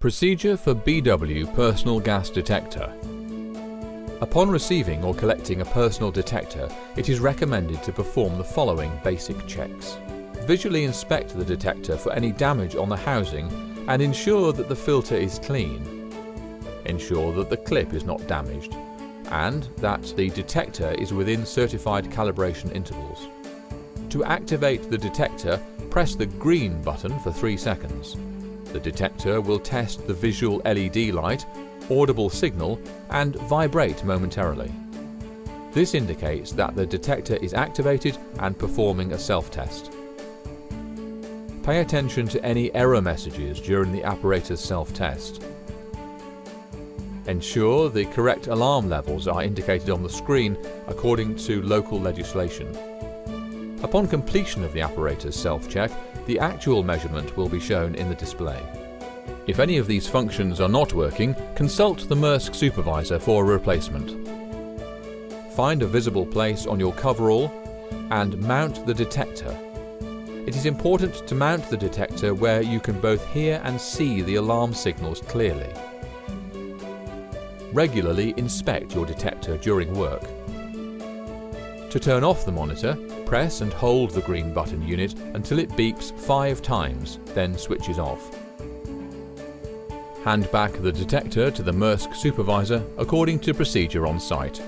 Procedure for BW personal gas detector. Upon receiving or collecting a personal detector, it is recommended to perform the following basic checks. Visually inspect the detector for any damage on the housing and ensure that the filter is clean. Ensure that the clip is not damaged and that the detector is within certified calibration intervals. To activate the detector, press the green button for 3 seconds. The detector will test the visual LED light, audible signal, and vibrate momentarily. This indicates that the detector is activated and performing a self-test. Pay attention to any error messages during the apparatus self-test. Ensure the correct alarm levels are indicated on the screen according to local legislation. Upon completion of the apparatus self-check, the actual measurement will be shown in the display. If any of these functions are not working, consult the Maersk supervisor for a replacement. Find a visible place on your coverall and mount the detector. It is important to mount the detector where you can both hear and see the alarm signals clearly. Regularly inspect your detector during work. To turn off the monitor, press and hold the green button unit until it beeps 5 times, then switches off. Hand back the detector to the Maersk supervisor according to procedure on site.